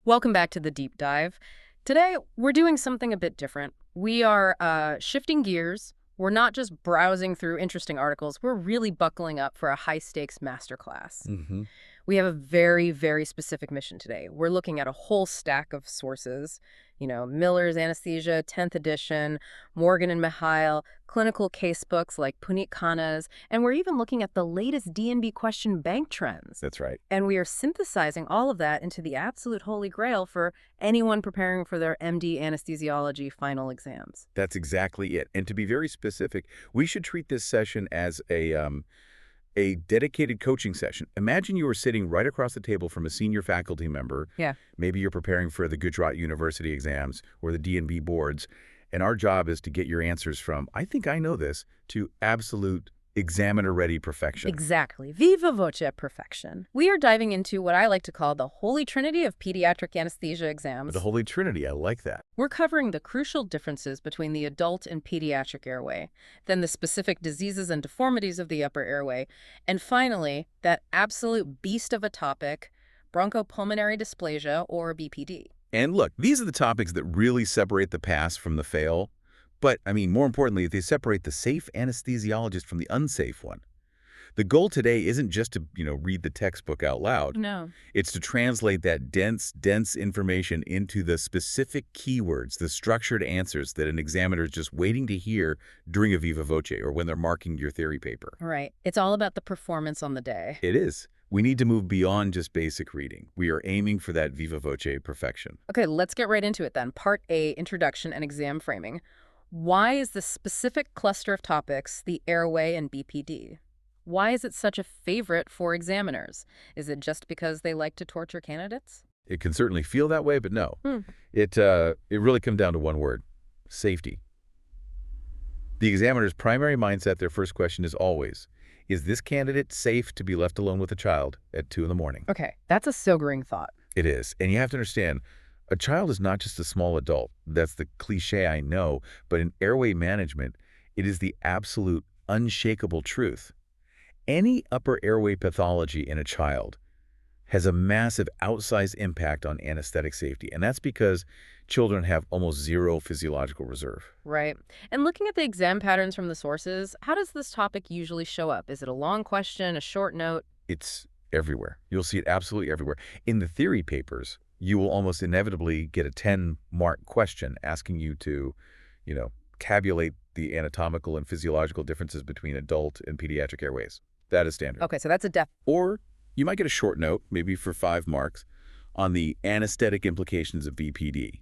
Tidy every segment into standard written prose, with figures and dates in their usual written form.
Welcome back to the deep dive. Today, we're doing something a bit different. We are shifting gears. We're not just browsing through interesting articles. We're really buckling up for a high-stakes masterclass. Mm-hmm. We have a very, very specific mission today. We're looking at a whole stack of sources. Miller's Anesthesia, 10th edition, Morgan and Mihail, clinical casebooks like Puneet Khanna's, and we're even looking at the latest DNB question bank trends. That's right. And we are synthesizing all of that into the absolute holy grail for anyone preparing for their MD anesthesiology final exams. That's exactly it. And to be very specific, we should treat this session as a dedicated coaching session. Imagine you were sitting right across the table from a senior faculty member. Yeah. Maybe you're preparing for the Gujarat University exams or the DNB boards, and our job is to get your answers from, I think I know this, to absolute examiner-ready perfection. Exactly. Viva voce perfection. We are diving into what I like to call the holy trinity of pediatric anesthesia exams. The Holy Trinity, I like that. We're covering the crucial differences between the adult and pediatric airway, then the specific diseases and deformities of the upper airway, and finally, that absolute beast of a topic, bronchopulmonary dysplasia, or BPD. And look, these are the topics that really separate the pass from the fail. But, more importantly, they separate the safe anesthesiologist from the unsafe one. The goal today isn't just to, read the textbook out loud. No. It's to translate that dense information into the specific keywords, the structured answers that an examiner is just waiting to hear during a viva voce or when they're marking your theory paper. Right. It's all about the performance on the day. It is. We need to move beyond just basic reading. We are aiming for that viva voce perfection. Okay, let's get right into it then. Part A, Introduction and Exam Framing. Why is the specific cluster of topics the airway and BPD? Why is it such a favorite for examiners? Is it just because they like to torture candidates? It can certainly feel that way, but no. Hmm. It really comes down to one word: safety. The examiner's primary mindset, their first question is always, is this candidate safe to be left alone with a child at 2 in the morning? Okay, that's a sobering thought. It is. And you have to understand, a child is not just a small adult. That's the cliche, I know, but in airway management, it is the absolute unshakable truth. Any upper airway pathology in a child has a massive outsized impact on anesthetic safety, and that's because children have almost zero physiological reserve. Right. And looking at the exam patterns from the sources, how does this topic usually show up? Is it a long question, a short note? It's everywhere. You'll see it absolutely everywhere. In the theory papers, you will almost inevitably get a 10-mark question asking you to, tabulate the anatomical and physiological differences between adult and pediatric airways. That is standard. Okay, so that's a def. Or you might get a short note, maybe for 5 marks, on the anesthetic implications of BPD.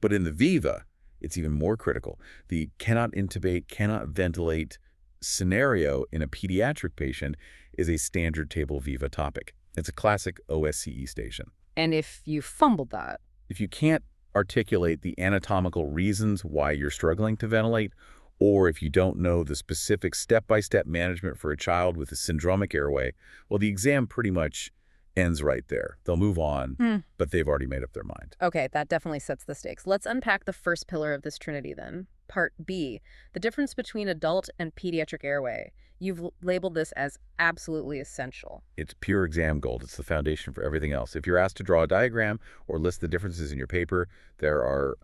But in the Viva, it's even more critical. The cannot intubate, cannot ventilate scenario in a pediatric patient is a standard table Viva topic. It's a classic OSCE station. And if you fumbled that? If you can't articulate the anatomical reasons why you're struggling to ventilate, or if you don't know the specific step-by-step management for a child with a syndromic airway, well, the exam pretty much ends right there. They'll move on, but they've already made up their mind. Okay, that definitely sets the stakes. Let's unpack the first pillar of this trinity then. Part B, the difference between adult and pediatric airway. You've labeled this as absolutely essential. It's pure exam gold. It's the foundation for everything else. If you're asked to draw a diagram or list the differences in your paper, there are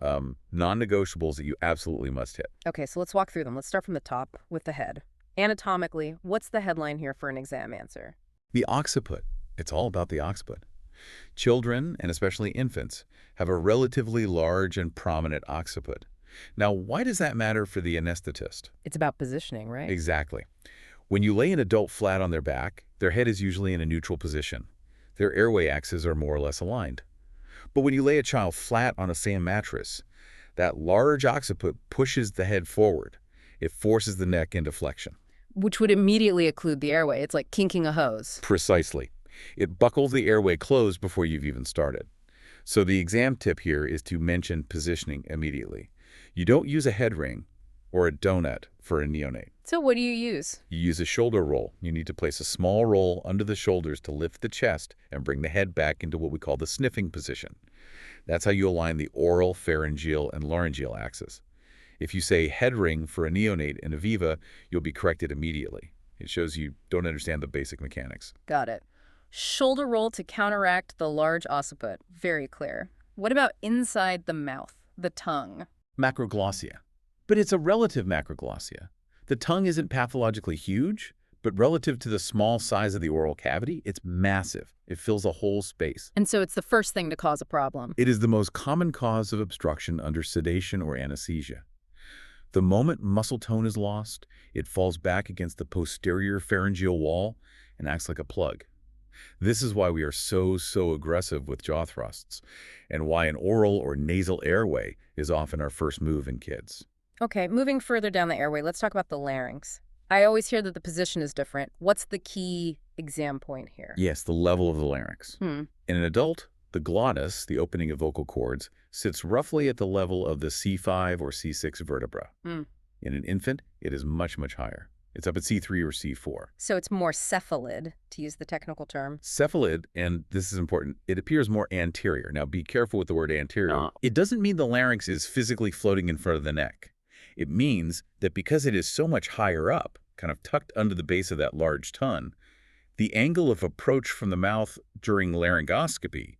non-negotiables that you absolutely must hit. Okay, so let's walk through them. Let's start from the top with the head. Anatomically, what's the headline here for an exam answer? The occiput. It's all about the occiput. Children, and especially infants, have a relatively large and prominent occiput. Now, why does that matter for the anesthetist? It's about positioning, right? Exactly. When you lay an adult flat on their back, their head is usually in a neutral position. Their airway axes are more or less aligned. But when you lay a child flat on a sand mattress, that large occiput pushes the head forward. It forces the neck into flexion. Which would immediately occlude the airway. It's like kinking a hose. Precisely. It buckles the airway closed before you've even started. So the exam tip here is to mention positioning immediately. You don't use a head ring or a donut for a neonate. So what do you use? You use a shoulder roll. You need to place a small roll under the shoulders to lift the chest and bring the head back into what we call the sniffing position. That's how you align the oral, pharyngeal, and laryngeal axis. If you say head ring for a neonate in a Viva, you'll be corrected immediately. It shows you don't understand the basic mechanics. Got it. Shoulder roll to counteract the large occiput. Very clear. What about inside the mouth, the tongue? Macroglossia. But it's a relative macroglossia. The tongue isn't pathologically huge, but relative to the small size of the oral cavity, it's massive. It fills a whole space. And so it's the first thing to cause a problem. It is the most common cause of obstruction under sedation or anesthesia. The moment muscle tone is lost, it falls back against the posterior pharyngeal wall and acts like a plug. This is why we are so aggressive with jaw thrusts, and why an oral or nasal airway is often our first move in kids. Okay, moving further down the airway, let's talk about the larynx. I always hear that the position is different. What's the key exam point here? Yes, the level of the larynx. In an adult, the glottis, the opening of vocal cords, sits roughly at the level of the C5 or C6 vertebra. In an infant, it is much higher. It's up at C3 or C4. So it's more cephalid, to use the technical term. Cephalid, and this is important, it appears more anterior. Now be careful with the word anterior. It doesn't mean the larynx is physically floating in front of the neck. It means that because it is so much higher up, kind of tucked under the base of that large tongue, the angle of approach from the mouth during laryngoscopy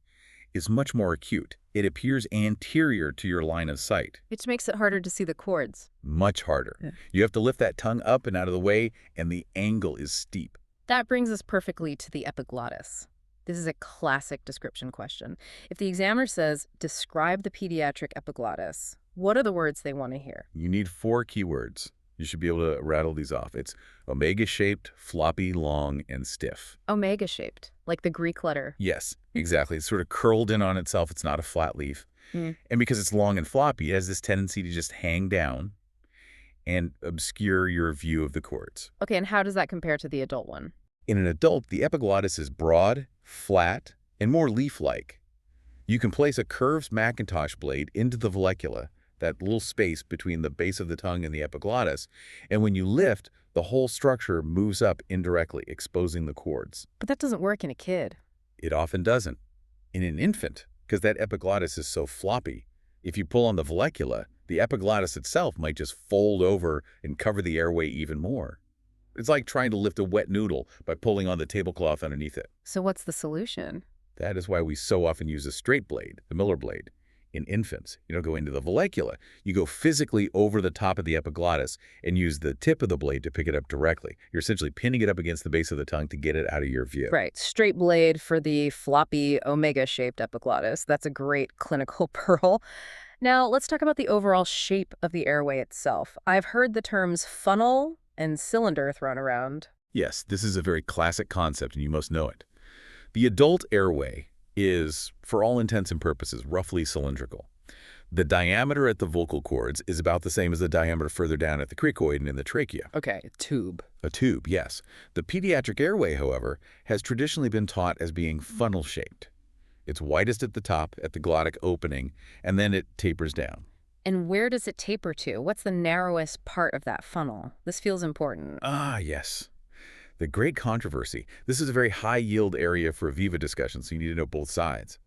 is much more acute. It appears anterior to your line of sight. Which makes it harder to see the cords. Much harder. Yeah. You have to lift that tongue up and out of the way, and the angle is steep. That brings us perfectly to the epiglottis. This is a classic description question. If the examiner says, describe the pediatric epiglottis, what are the words they want to hear? You need 4 keywords. You should be able to rattle these off. It's omega-shaped, floppy, long, and stiff. Omega-shaped, like the Greek letter. Yes, exactly. It's sort of curled in on itself. It's not a flat leaf. And because it's long and floppy, it has this tendency to just hang down and obscure your view of the cords. Okay, and how does that compare to the adult one? In an adult, the epiglottis is broad, flat, and more leaf-like. You can place a curved Macintosh blade into the vallecula, that little space between the base of the tongue and the epiglottis, and when you lift, the whole structure moves up indirectly, exposing the cords. But that doesn't work in a kid. It often doesn't. In an infant, because that epiglottis is so floppy, if you pull on the vallecula, the epiglottis itself might just fold over and cover the airway even more. It's like trying to lift a wet noodle by pulling on the tablecloth underneath it. So what's the solution? That is why we so often use a straight blade, the Miller blade. In infants, you don't go into the vallecula. You go physically over the top of the epiglottis and use the tip of the blade to pick it up directly. You're essentially pinning it up against the base of the tongue to get it out of your view. Right. Straight blade for the floppy omega-shaped epiglottis. That's a great clinical pearl. Now, let's talk about the overall shape of the airway itself. I've heard the terms funnel and cylinder thrown around. Yes, this is a very classic concept, and you must know it. The adult airway is, for all intents and purposes, roughly cylindrical. The diameter at the vocal cords is about the same as the diameter further down at the cricoid and in the trachea. Okay, a tube. A tube, yes. The pediatric airway, however, has traditionally been taught as being funnel-shaped. It's widest at the top, at the glottic opening, and then it tapers down. And where does it taper to? What's the narrowest part of that funnel? This feels important. Ah, yes. The great controversy. This is a very high-yield area for a Viva discussion, so you need to know both sides.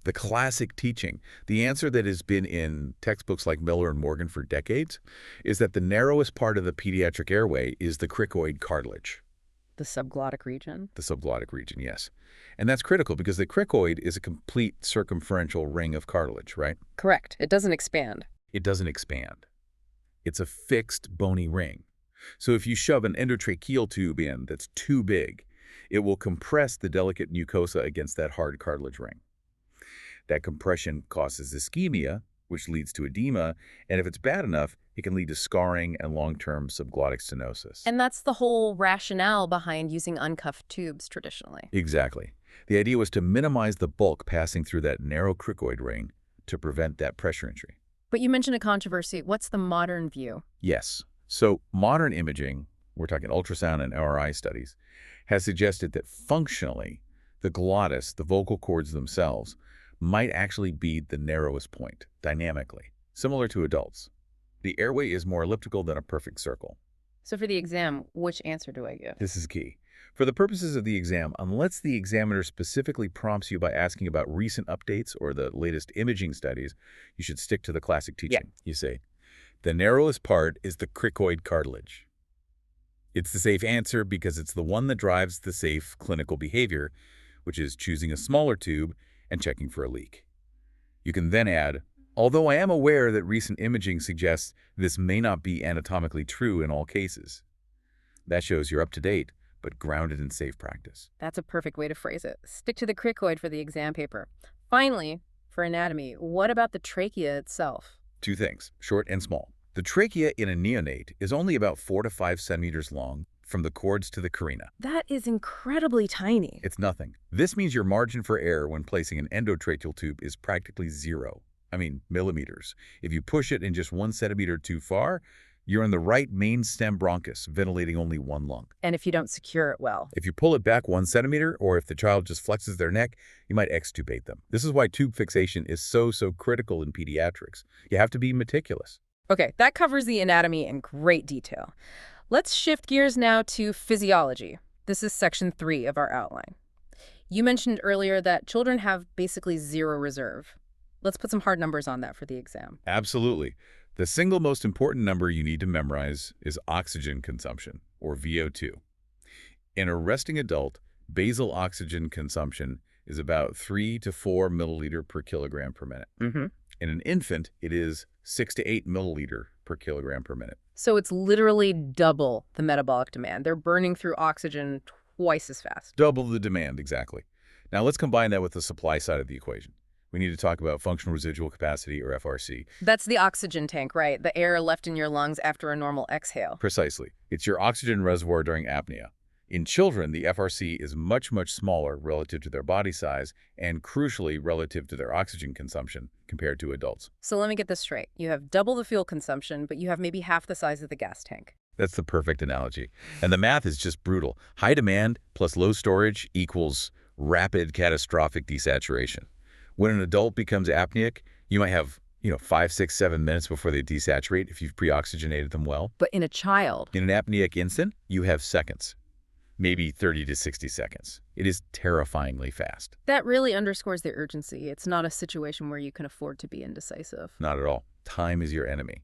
The classic teaching, the answer that has been in textbooks like Miller and Morgan for decades, is that the narrowest part of the pediatric airway is the cricoid cartilage. The subglottic region? The subglottic region, yes. And that's critical because the cricoid is a complete circumferential ring of cartilage, right? Correct. It doesn't expand. It doesn't expand. It's a fixed bony ring. So if you shove an endotracheal tube in that's too big, it will compress the delicate mucosa against that hard cartilage ring. That compression causes ischemia, which leads to edema, and if it's bad enough, it can lead to scarring and long-term subglottic stenosis. And that's the whole rationale behind using uncuffed tubes traditionally. Exactly. The idea was to minimize the bulk passing through that narrow cricoid ring to prevent that pressure entry. But you mentioned a controversy. What's the modern view? Yes. So modern imaging, we're talking ultrasound and MRI studies, has suggested that functionally, the glottis, the vocal cords themselves, might actually be the narrowest point, dynamically, similar to adults. The airway is more elliptical than a perfect circle. So for the exam, which answer do I give? This is key. For the purposes of the exam, unless the examiner specifically prompts you by asking about recent updates or the latest imaging studies, you should stick to the classic teaching. Yeah. You say, the narrowest part is the cricoid cartilage. It's the safe answer because it's the one that drives the safe clinical behavior, which is choosing a smaller tube and checking for a leak. You can then add, although I am aware that recent imaging suggests this may not be anatomically true in all cases. That shows you're up to date, but grounded in safe practice. That's a perfect way to phrase it. Stick to the cricoid for the exam paper. Finally, for anatomy, what about the trachea itself? 2 things, short and small. The trachea in a neonate is only about 4 to 5 centimeters long from the cords to the carina. That is incredibly tiny. It's nothing. This means your margin for error when placing an endotracheal tube is practically 0. I mean, millimeters. If you push it in just 1 centimeter too far, you're in the right main stem bronchus, ventilating only 1 lung. And if you don't secure it well. If you pull it back 1 centimeter, or if the child just flexes their neck, you might extubate them. This is why tube fixation is so critical in pediatrics. You have to be meticulous. Okay, that covers the anatomy in great detail. Let's shift gears now to physiology. This is section 3 of our outline. You mentioned earlier that children have basically 0 reserve. Let's put some hard numbers on that for the exam. Absolutely. The single most important number you need to memorize is oxygen consumption, or VO2. In a resting adult, basal oxygen consumption is about 3 to 4 milliliter per kilogram per minute. In an infant, it is 6 to 8 milliliter per kilogram per minute. So it's literally double the metabolic demand. They're burning through oxygen twice as fast. Double the demand, exactly. Now let's combine that with the supply side of the equation. We need to talk about functional residual capacity, or FRC. That's the oxygen tank, right? The air left in your lungs after a normal exhale. Precisely. It's your oxygen reservoir during apnea. In children, the FRC is much smaller relative to their body size and, crucially, relative to their oxygen consumption compared to adults. So let me get this straight. You have double the fuel consumption, but you have maybe half the size of the gas tank. That's the perfect analogy. And the math is just brutal. High demand plus low storage equals rapid catastrophic desaturation. When an adult becomes apneic, you might have 5, 6, 7 minutes before they desaturate if you've pre-oxygenated them well. But in a child? In an apneic infant, you have seconds. Maybe 30 to 60 seconds. It is terrifyingly fast. That really underscores the urgency. It's not a situation where you can afford to be indecisive. Not at all. Time is your enemy.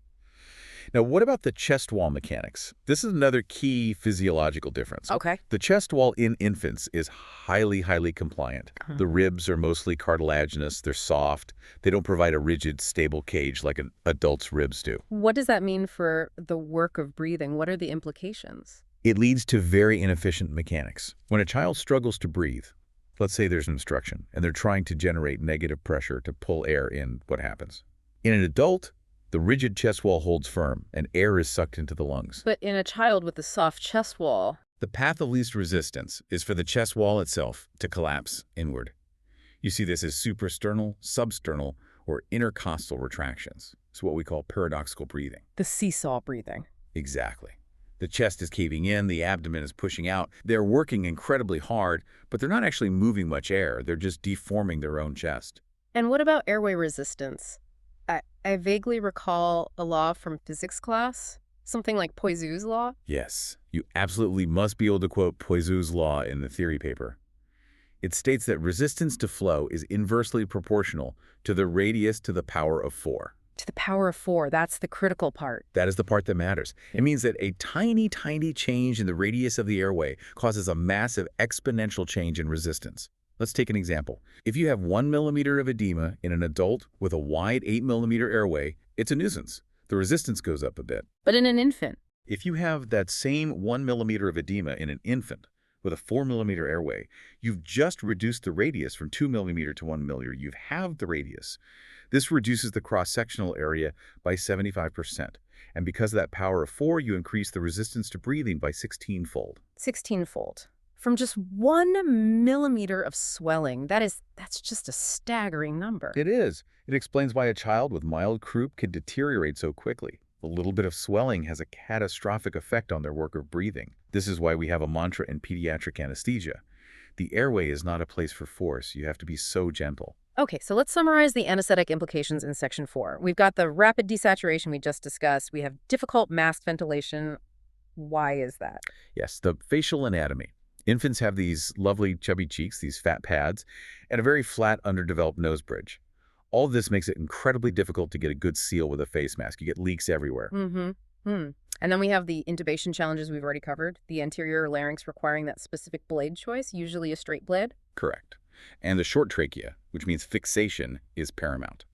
Now, what about the chest wall mechanics? This is another key physiological difference. Okay. The chest wall in infants is highly compliant. The ribs are mostly cartilaginous. They're soft. They don't provide a rigid, stable cage like an adult's ribs do. What does that mean for the work of breathing? What are the implications? It leads to very inefficient mechanics. When a child struggles to breathe, let's say there's an obstruction, and they're trying to generate negative pressure to pull air in, what happens? In an adult, the rigid chest wall holds firm, and air is sucked into the lungs. But in a child with a soft chest wall... The path of least resistance is for the chest wall itself to collapse inward. You see this as suprasternal, substernal, or intercostal retractions. It's what we call paradoxical breathing. The seesaw breathing. Exactly. The chest is caving in, the abdomen is pushing out. They're working incredibly hard, but they're not actually moving much air. They're just deforming their own chest. And what about airway resistance? I vaguely recall a law from physics class, something like Poiseuille's law. Yes, you absolutely must be able to quote Poiseuille's law in the theory paper. It states that resistance to flow is inversely proportional to the radius to the power of 4. To the power of 4, that's the critical part. That is the part that matters. It means that a tiny change in the radius of the airway causes a massive exponential change in resistance. Let's take an example. If you have 1 millimeter of edema in an adult with a wide 8 millimeter airway, it's a nuisance. The resistance goes up a bit. But in an infant? If you have that same 1 millimeter of edema in an infant with a 4 millimeter airway, you've just reduced the radius from 2 millimeter to 1 millimeter. You've halved the radius. This reduces the cross-sectional area by 75%. And because of that power of 4, you increase the resistance to breathing by 16-fold. 16-fold. From just 1 millimeter of swelling, that's just a staggering number. It is. It explains why a child with mild croup can deteriorate so quickly. A little bit of swelling has a catastrophic effect on their work of breathing. This is why we have a mantra in pediatric anesthesia. The airway is not a place for force. You have to be so gentle. Okay, so let's summarize the anesthetic implications in section 4. We've got the rapid desaturation we just discussed. We have difficult masked ventilation. Why is that? Yes, the facial anatomy. Infants have these lovely chubby cheeks, these fat pads, and a very flat, underdeveloped nose bridge. All of this makes it incredibly difficult to get a good seal with a face mask. You get leaks everywhere. And And then we have the intubation challenges we've already covered. The anterior larynx requiring that specific blade choice, usually a straight blade. Correct. And the short trachea, which means fixation, is paramount.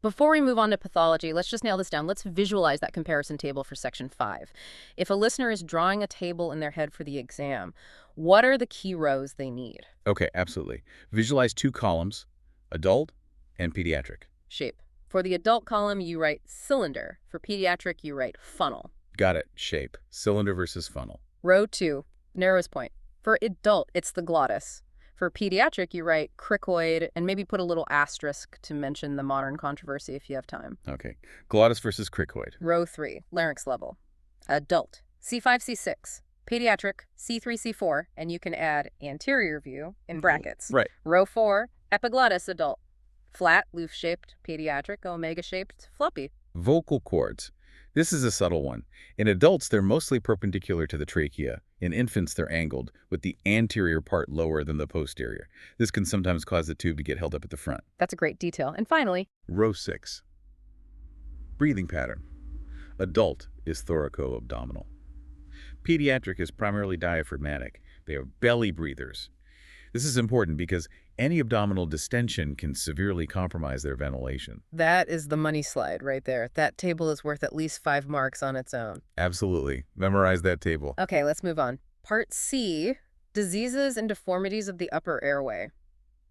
Before we move on to pathology, let's just nail this down. Let's visualize that comparison table for section 5. If a listener is drawing a table in their head for the exam, what are the key rows they need? Okay, absolutely. Visualize 2 columns, adult and pediatric. Shape. For the adult column, you write cylinder. For pediatric, you write funnel. Got it. Shape. Cylinder versus funnel. Row 2, narrowest point. For adult, it's the glottis. For pediatric, you write cricoid and maybe put a little asterisk to mention the modern controversy if you have time. Okay. Glottis versus cricoid. Row 3, larynx level. Adult, C5, C6. Pediatric, C3, C4, and you can add anterior view in brackets. Right. Row 4, epiglottis adult. Flat, loop-shaped, pediatric, omega-shaped, floppy. Vocal cords. This is a subtle one. In adults, they're mostly perpendicular to the trachea. In infants, they're angled, with the anterior part lower than the posterior. This can sometimes cause the tube to get held up at the front. That's a great detail. And finally, Row 6. Breathing pattern. Adult is thoraco-abdominal. Pediatric is primarily diaphragmatic. They are belly breathers. This is important because any abdominal distension can severely compromise their ventilation. that is the money slide right there. That table is worth at least 5 marks on its own. Absolutely. Memorize that table. Okay, let's move on. Part C, diseases and deformities of the upper airway.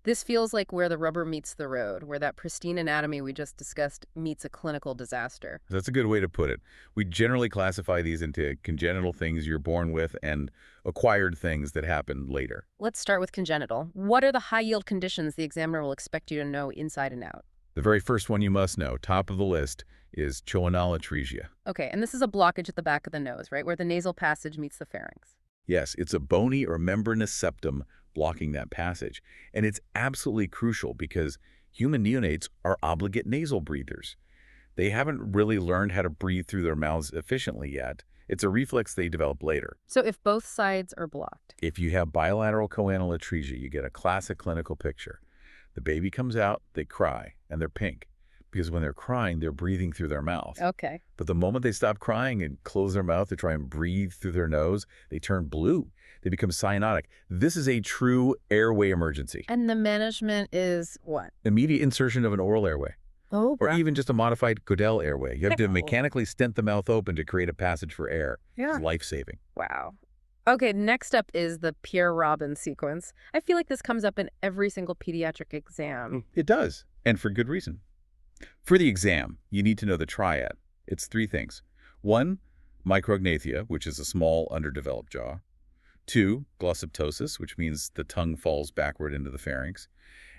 This feels like where the rubber meets the road, where that pristine anatomy we just discussed meets a clinical disaster. That's a good way to put it. We generally classify these into congenital things you're born with and acquired things that happen later. Let's start with congenital. What are the high-yield conditions the examiner will expect you to know inside and out? The very first one you must know, top of the list, is Choanal Atresia. Okay, and this is a blockage at the back of the nose, right, where the nasal passage meets the pharynx. Yes, it's a bony or membranous septum blocking that passage. And it's absolutely crucial because human neonates are obligate nasal breathers. They haven't really learned how to breathe through their mouths efficiently yet. It's a reflex they develop later. So if both sides are blocked. If you have bilateral choanal atresia, you get a classic clinical picture. The baby comes out, they cry, and they're pink. Because when they're crying, they're breathing through their mouth. Okay. But the moment they stop crying and close their mouth to try and breathe through their nose, they turn blue. They become cyanotic. This is a true airway emergency. And the management is what? Immediate insertion of an oral airway, Oh, or even just a modified Godel airway. You have to Wow. mechanically stent the mouth open to create a passage for air. yeah. It's life-saving. Wow. Okay, next up is the Pierre Robin sequence. I feel like this comes up in every single pediatric exam. It does, and for good reason. For the exam, you need to know the triad. It's 3 things. 1, Micrognathia, which is a small, underdeveloped jaw. 2, Glossoptosis, which means the tongue falls backward into the pharynx.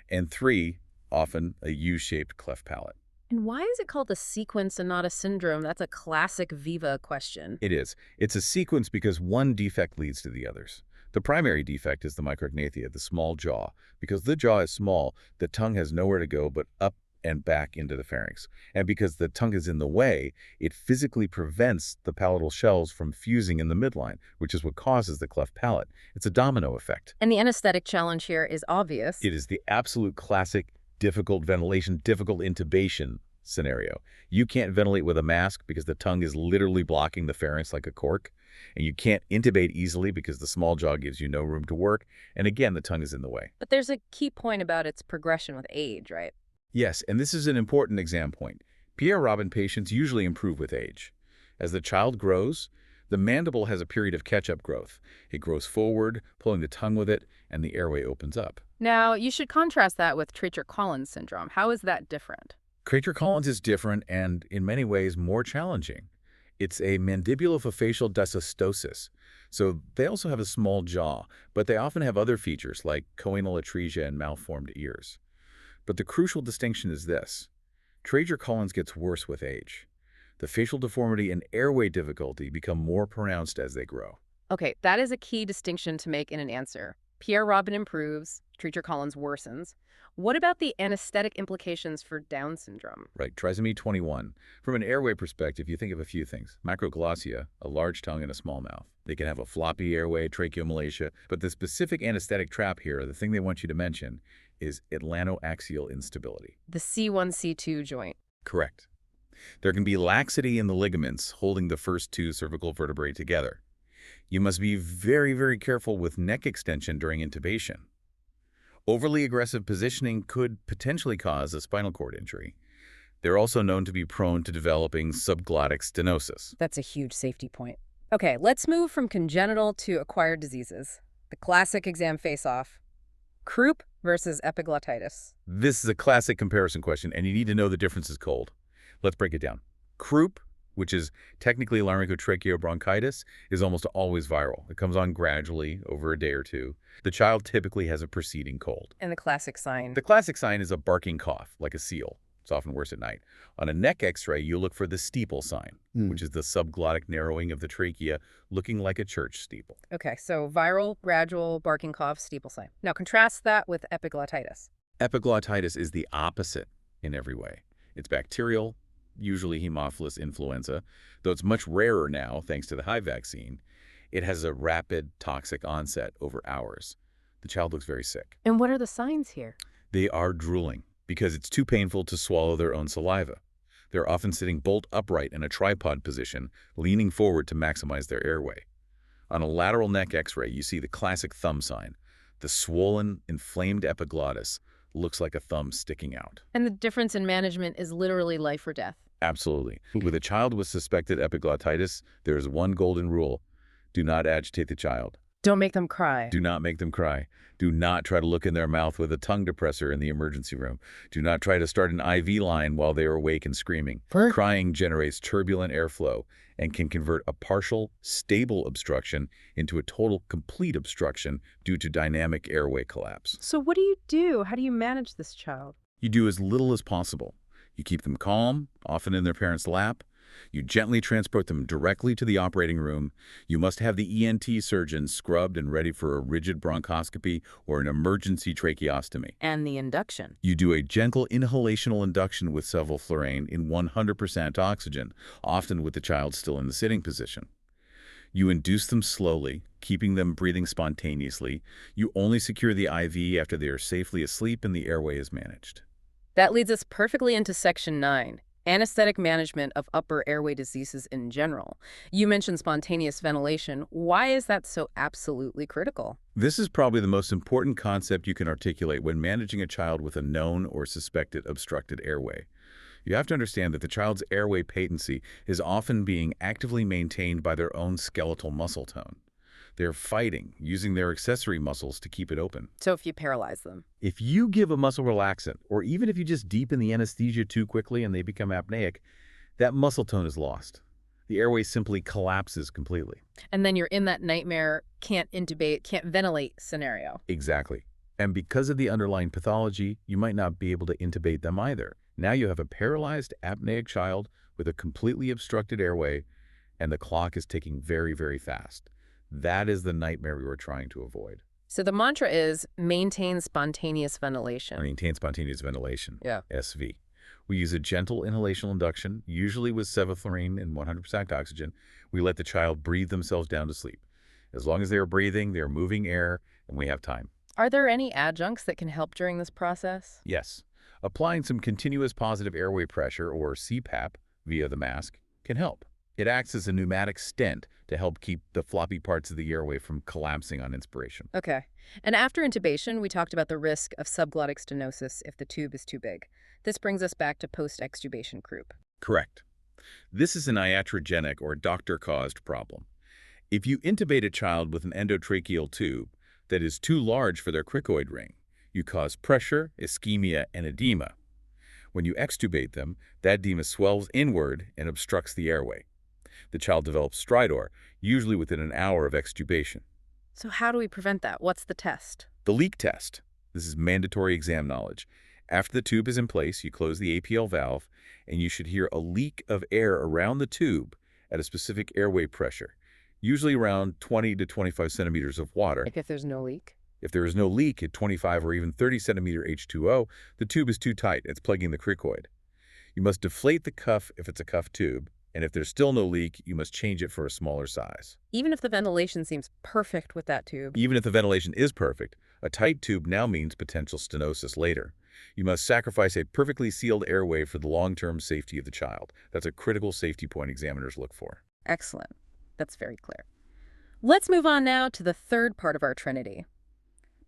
And 3, often a U-shaped cleft palate. And why is it called a sequence and not a syndrome? That's a classic Viva question. It is. It's a sequence because one defect leads to the others. The primary defect is the micrognathia, the small jaw. Because the jaw is small, the tongue has nowhere to go but up and back into the pharynx. And because the tongue is in the way, it physically prevents the palatal shells from fusing in the midline, which is what causes the cleft palate. It's a domino effect. And the anesthetic challenge here is obvious. It is the absolute classic difficult ventilation, difficult intubation scenario. You can't ventilate with a mask because the tongue is literally blocking the pharynx like a cork. And you can't intubate easily because the small jaw gives you no room to work. And again, the tongue is in the way. But there's a key point about its progression with age, right? Yes, and this is an important exam point. Pierre Robin patients usually improve with age. As the child grows, the mandible has a period of catch-up growth. It grows forward, pulling the tongue with it, and the airway opens up. Now, you should contrast that with Treacher-Collins syndrome. How is that different? Treacher-Collins is different and, in many ways, more challenging. It's a mandibulofacial dysostosis. So they also have a small jaw, but they often have other features like choanal atresia and malformed ears. But the crucial distinction is this. Treacher-Collins gets worse with age. The facial deformity and airway difficulty become more pronounced as they grow. Okay, that is a key distinction to make in an answer. Pierre Robin improves, Treacher-Collins worsens. What about the anesthetic implications for Down syndrome? Right, trisomy 21. From an airway perspective, you think of a few things. Microglossia, a large tongue and a small mouth. They can have a floppy airway, tracheomalacia, but the specific anesthetic trap here, the thing they want you to mention, is atlantoaxial instability. The C1, C2 joint. Correct. There can be laxity in the ligaments holding the first two cervical vertebrae together. You must be very, very careful with neck extension during intubation. Overly aggressive positioning could potentially cause a spinal cord injury. They're also known to be prone to developing subglottic stenosis. That's a huge safety point. Okay, let's move from congenital to acquired diseases. The classic exam face-off. Croup versus epiglottitis. This is a classic comparison question, and you need to know the differences cold. Let's break it down. Croup, which is technically laryngotracheobronchitis, is almost always viral. It comes on gradually over a day or two. The child typically has a preceding cold. And the classic sign. The classic sign is a barking cough, like a seal. It's often worse at night. On a neck x-ray, you look for the Steeple sign, which is the subglottic narrowing of the trachea, looking like a church steeple. Okay, so viral, gradual, barking cough, Steeple sign. Now contrast that with epiglottitis. Epiglottitis is the opposite in every way. It's bacterial, usually Haemophilus influenza, though it's much rarer now thanks to the Hive vaccine. It has a rapid toxic onset over hours. The child looks very sick. And what are the signs here? They are drooling because it's too painful to swallow their own saliva. They're often sitting bolt upright in a tripod position, leaning forward to maximize their airway. On a lateral neck x-ray, you see the classic thumb sign. The swollen, inflamed epiglottis looks like a thumb sticking out. And the difference in management is literally life or death. Absolutely. With a child with suspected epiglottitis, there is one golden rule. Do not agitate the child. Don't make them cry. Do not make them cry. Do not try to look in their mouth with a tongue depressor in the emergency room. Do not try to start an IV line while they are awake and screaming. Crying generates turbulent airflow and can convert a partial, stable obstruction into a total, complete obstruction due to dynamic airway collapse. So what do you do? How do you manage this child? You do as little as possible. You keep them calm, often in their parents' lap. You gently transport them directly to the operating room. You must have the ENT surgeon scrubbed and ready for a rigid bronchoscopy or an emergency tracheostomy. And the induction. You do a gentle inhalational induction with sevoflurane in 100% oxygen, often with the child still in the sitting position. You induce them slowly, keeping them breathing spontaneously. You only secure the IV after they are safely asleep and the airway is managed. That leads us perfectly into Section 9. Anesthetic management of upper airway diseases in general. You mentioned spontaneous ventilation. Why is that so absolutely critical? This is probably the most important concept you can articulate when managing a child with a known or suspected obstructed airway. You have to understand that the child's airway patency is often being actively maintained by their own skeletal muscle tone. They're fighting, using their accessory muscles to keep it open. So if you paralyze them. If you give a muscle relaxant, or even if you just deepen the anesthesia too quickly and they become apneic, that muscle tone is lost. The airway simply collapses completely. And then you're in that nightmare, can't intubate, can't ventilate scenario. Exactly. And because of the underlying pathology, you might not be able to intubate them either. Now you have a paralyzed apneic child with a completely obstructed airway, and the clock is ticking very, very fast. That is the nightmare we were trying to avoid. So the mantra is maintain spontaneous ventilation. Maintain spontaneous ventilation, Yeah. SV. We use a gentle inhalational induction, usually with sevoflurane and 100% oxygen. We let the child breathe themselves down to sleep. As long as they are breathing, they are moving air, and we have time. Are there any adjuncts that can help during this process? Yes. Applying some continuous positive airway pressure, or CPAP, via the mask can help. It acts as a pneumatic stent to help keep the floppy parts of the airway from collapsing on inspiration. Okay. And after intubation, we talked about the risk of subglottic stenosis if the tube is too big. This brings us back to post-extubation croup. Correct. This is an iatrogenic or doctor-caused problem. If you intubate a child with an endotracheal tube that is too large for their cricoid ring, you cause pressure, ischemia, and edema. When you extubate them, that edema swells inward and obstructs the airway. The child develops stridor, usually within an hour of extubation. So how do we prevent that? What's the test? The leak test. This is mandatory exam knowledge. After the tube is in place, you close the APL valve, and you should hear a leak of air around the tube at a specific airway pressure, usually around 20 to 25 centimeters of water. Like if there's no leak? If there is no leak at 25 or even 30 centimeter H2O, the tube is too tight. It's plugging the cricoid. You must deflate the cuff if it's a cuff tube, and if there's still no leak, you must change it for a smaller size. Even if the ventilation seems perfect with that tube? Even if the ventilation is perfect, a tight tube now means potential stenosis later. You must sacrifice a perfectly sealed airway for the long-term safety of the child. That's a critical safety point examiners look for. Excellent. That's very clear. Let's move on now to the third part of our Trinity.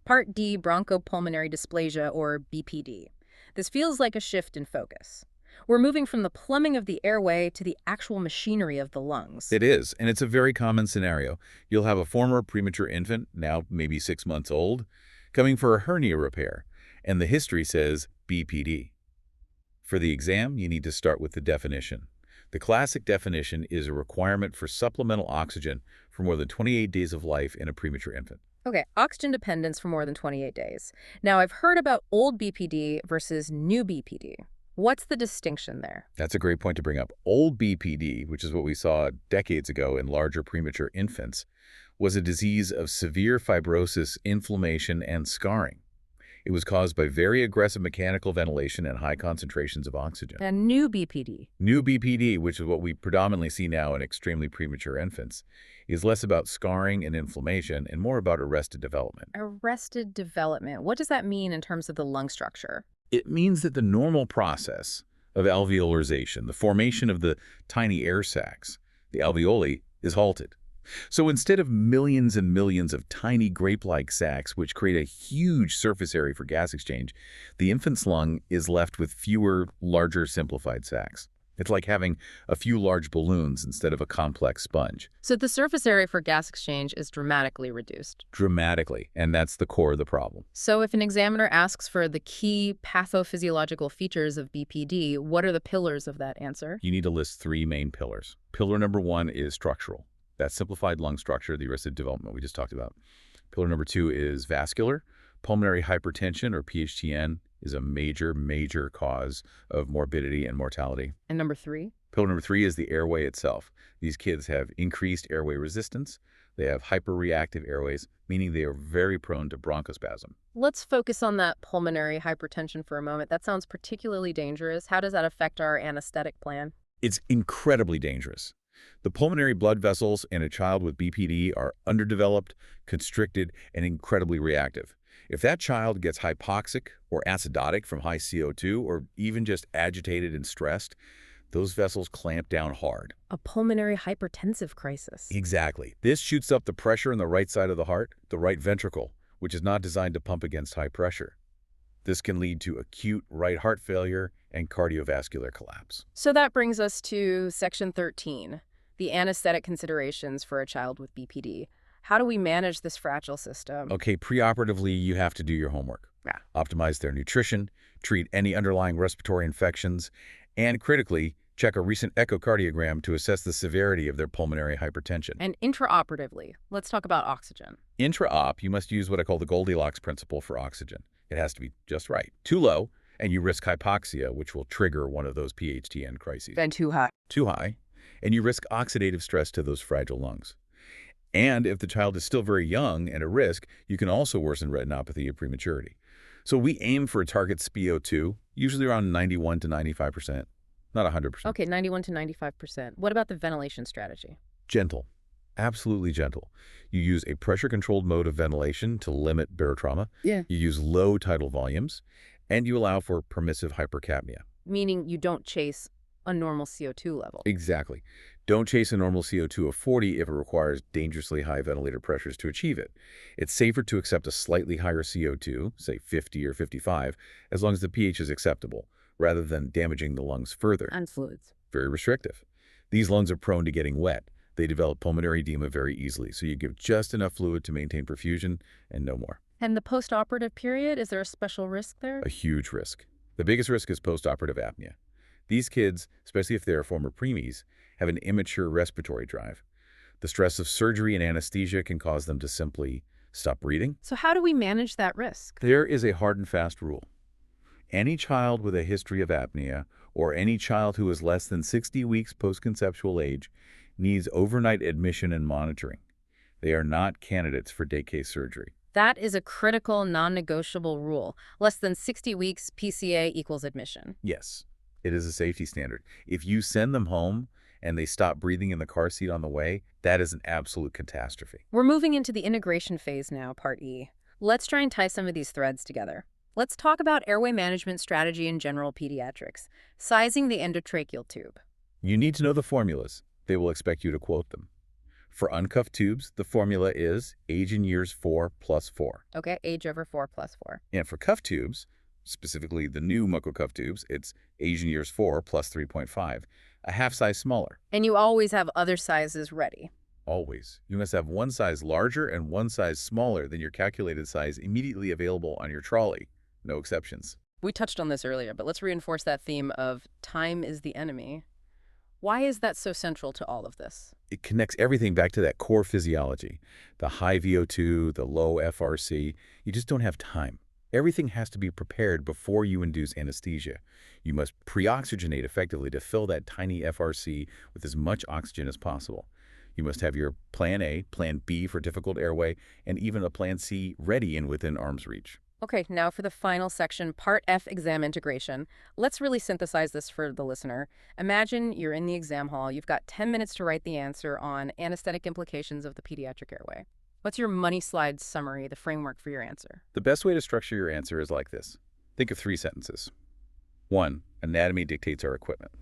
Part D, Bronchopulmonary Dysplasia, or BPD. This feels like a shift in focus. We're moving from the plumbing of the airway to the actual machinery of the lungs. It is, and it's a very common scenario. You'll have a former premature infant, now maybe 6 months old, coming for a hernia repair, and the history says BPD. For the exam, you need to start with the definition. The classic definition is a requirement for supplemental oxygen for more than 28 days of life in a premature infant. Okay, oxygen dependence for more than 28 days. Now, I've heard about old BPD versus new BPD. What's the distinction there? That's a great point to bring up. Old BPD, which is what we saw decades ago in larger premature infants, was a disease of severe fibrosis, inflammation, and scarring. It was caused by very aggressive mechanical ventilation and high concentrations of oxygen. And new BPD? New BPD, which is what we predominantly see now in extremely premature infants, is less about scarring and inflammation and more about arrested development. Arrested development. What does that mean in terms of the lung structure? It means that the normal process of alveolarization, the formation of the tiny air sacs, the alveoli, is halted. So instead of millions and millions of tiny grape-like sacs which create a huge surface area for gas exchange, the infant's lung is left with fewer, larger, simplified sacs. It's like having a few large balloons instead of a complex sponge. So the surface area for gas exchange is dramatically reduced. Dramatically, and that's the core of the problem. So if an examiner asks for the key pathophysiological features of BPD, what are the pillars of that answer? You need to list 3 main pillars. Pillar number 1 is structural. That simplified lung structure, the arrested development we just talked about. Pillar number 2 is vascular. Pulmonary hypertension, or PHTN, is a major, major cause of morbidity and mortality. And number 3? Pillar number 3 is the airway itself. These kids have increased airway resistance. They have hyperreactive airways, meaning they are very prone to bronchospasm. Let's focus on that pulmonary hypertension for a moment. That sounds particularly dangerous. How does that affect our anesthetic plan? It's incredibly dangerous. The pulmonary blood vessels in a child with BPD are underdeveloped, constricted, and incredibly reactive. If that child gets hypoxic or acidotic from high CO2 or even just agitated and stressed, those vessels clamp down hard. A pulmonary hypertensive crisis. Exactly. This shoots up the pressure in the right side of the heart, the right ventricle, which is not designed to pump against high pressure. This can lead to acute right heart failure and cardiovascular collapse. So that brings us to section 13, the anesthetic considerations for a child with BPD. How do we manage this fragile system? Okay, preoperatively, you have to do your homework. Yeah. Optimize their nutrition, treat any underlying respiratory infections, and critically, check a recent echocardiogram to assess the severity of their pulmonary hypertension. And intraoperatively, let's talk about oxygen. Intra-op, you must use what I call the Goldilocks principle for oxygen. It has to be just right. Too low, and you risk hypoxia, which will trigger one of those PHTN crises. Then too high. Too high, and you risk oxidative stress to those fragile lungs. And if the child is still very young and at risk, you can also worsen retinopathy of prematurity. So we aim for a target SpO2, usually around 91 to 95%, not 100%. Okay, 91 to 95%. What about the ventilation strategy? Gentle, absolutely gentle. You use a pressure-controlled mode of ventilation to limit barotrauma. Yeah. You use low tidal volumes, and you allow for permissive hypercapnia. Meaning you don't chase a normal CO2 level. Exactly. Don't chase a normal CO2 of 40 if it requires dangerously high ventilator pressures to achieve it. It's safer to accept a slightly higher CO2, say 50 or 55, as long as the pH is acceptable, rather than damaging the lungs further. And fluids. Very restrictive. These lungs are prone to getting wet. They develop pulmonary edema very easily, so you give just enough fluid to maintain perfusion and no more. And the postoperative period, is there a special risk there? A huge risk. The biggest risk is postoperative apnea. These kids, especially if they are former preemies, have an immature respiratory drive. The stress of surgery and anesthesia can cause them to simply stop breathing. So how do we manage that risk? There is a hard and fast rule. Any child with a history of apnea or any child who is less than 60 weeks post-conceptual age needs overnight admission and monitoring. They are not candidates for day case surgery. That is a critical, non-negotiable rule. Less than 60 weeks, PCA equals admission. Yes, it is a safety standard. If you send them home and they stop breathing in the car seat on the way, that is an absolute catastrophe. We're moving into the integration phase now, Part E. Let's try and tie some of these threads together. Let's talk about airway management strategy in general pediatrics, sizing the endotracheal tube. You need to know the formulas. They will expect you to quote them. For uncuffed tubes, the formula is age in years 4 plus 4. Okay, age over 4 plus 4. And for cuffed tubes, specifically the new microcuff tubes, it's age in years 4 plus 3.5, a half size smaller. And you always have other sizes ready. Always. You must have one size larger and one size smaller than your calculated size immediately available on your trolley. No exceptions. We touched on this earlier, but let's reinforce that theme of time is the enemy. Why is that so central to all of this? It connects everything back to that core physiology. The high VO2, the low FRC. You just don't have time. Everything has to be prepared before you induce anesthesia. You must pre-oxygenate effectively to fill that tiny FRC with as much oxygen as possible. You must have your plan A, plan B for difficult airway, and even a plan C ready and within arm's reach. Okay, now for the final section, Part F, exam integration. Let's really synthesize this for the listener. Imagine you're in the exam hall. You've got 10 minutes to write the answer on anesthetic implications of the pediatric airway. What's your money slide summary, the framework for your answer? The best way to structure your answer is like this. Think of 3 sentences. 1. Anatomy dictates our equipment.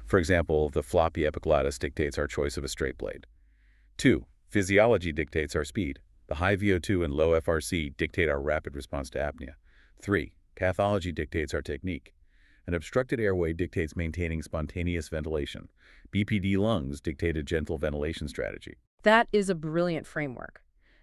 For example, the floppy epiglottis dictates our choice of a straight blade. 2. Physiology dictates our speed. The high VO2 and low FRC dictate our rapid response to apnea. 3. Pathology dictates our technique. An obstructed airway dictates maintaining spontaneous ventilation. BPD lungs dictate a gentle ventilation strategy. That is a brilliant framework.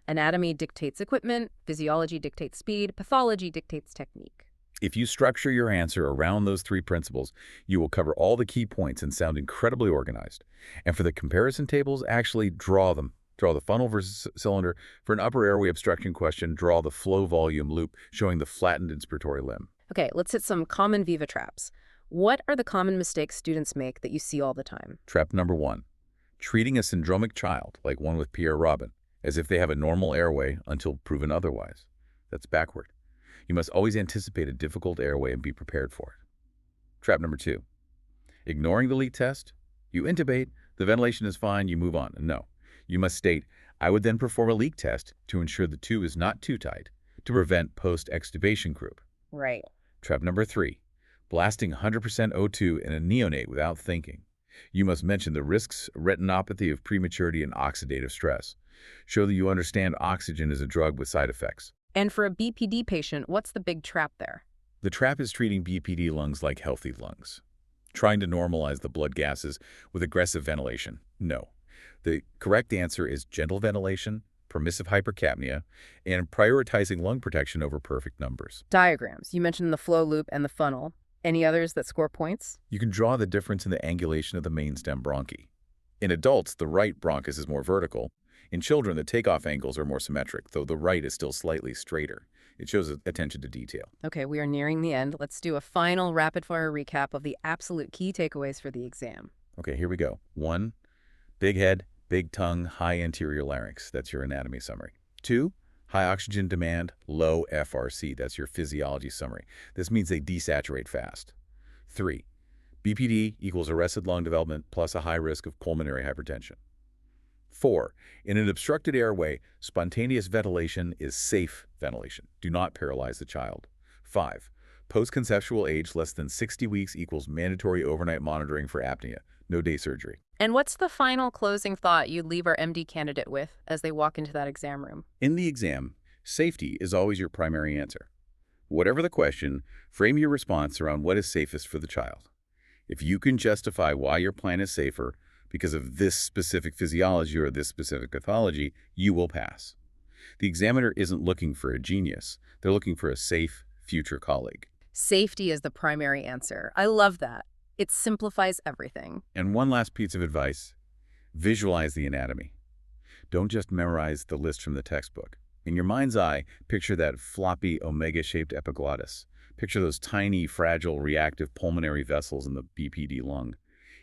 Anatomy dictates equipment, physiology dictates speed, pathology dictates technique. If you structure your answer around those 3 principles, you will cover all the key points and sound incredibly organized. And for the comparison tables, actually draw them. Draw the funnel versus cylinder. For an upper airway obstruction question, draw the flow volume loop showing the flattened inspiratory limb. Okay, let's hit some common Viva traps. What are the common mistakes students make that you see all the time? Trap number 1. Treating a syndromic child, like one with Pierre Robin, as if they have a normal airway until proven otherwise. That's backward. You must always anticipate a difficult airway and be prepared for it. Trap number 2. Ignoring the leak test. You intubate, the ventilation is fine, you move on. No. You must state, I would then perform a leak test to ensure the tube is not too tight to prevent post-extubation croup. Right. Trap number 3. Blasting 100% O2 in a neonate without thinking. You must mention the risks, retinopathy of prematurity, and oxidative stress. Show that you understand oxygen is a drug with side effects. And for a BPD patient, what's the big trap there? The trap is treating BPD lungs like healthy lungs. Trying to normalize the blood gases with aggressive ventilation. No. The correct answer is gentle ventilation, permissive hypercapnia, and prioritizing lung protection over perfect numbers. Diagrams. You mentioned the flow loop and the funnel. Any others that score points? You can draw the difference in the angulation of the main stem bronchi. In adults, the right bronchus is more vertical. In children, the takeoff angles are more symmetric, though the right is still slightly straighter. It shows attention to detail. Okay, we are nearing the end. Let's do a final rapid-fire recap of the absolute key takeaways for the exam. Okay, here we go. 1. Big head, big tongue, high anterior larynx. That's your anatomy summary. 2. High oxygen demand, low FRC. That's your physiology summary. This means they desaturate fast. 3. BPD equals arrested lung development plus a high risk of pulmonary hypertension. 4. In an obstructed airway, spontaneous ventilation is safe ventilation. Do not paralyze the child. 5. Post-conceptual age less than 60 weeks equals mandatory overnight monitoring for apnea. No day surgery. And what's the final closing thought you'd leave our MD candidate with as they walk into that exam room? In the exam, safety is always your primary answer. Whatever the question, frame your response around what is safest for the child. If you can justify why your plan is safer because of this specific physiology or this specific pathology, you will pass. The examiner isn't looking for a genius. They're looking for a safe future colleague. Safety is the primary answer. I love that. It simplifies everything. And one last piece of advice, visualize the anatomy. Don't just memorize the list from the textbook. In your mind's eye, picture that floppy omega-shaped epiglottis. Picture those tiny, fragile, reactive pulmonary vessels in the BPD lung.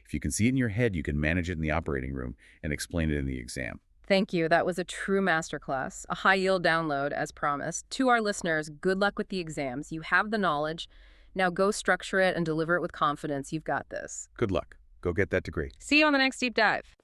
If you can see it in your head, you can manage it in the operating room and explain it in the exam. Thank you. That was a true masterclass, a high-yield download as promised. To our listeners, good luck with the exams. You have the knowledge. Now go structure it and deliver it with confidence. You've got this. Good luck. Go get that degree. See you on the next deep dive.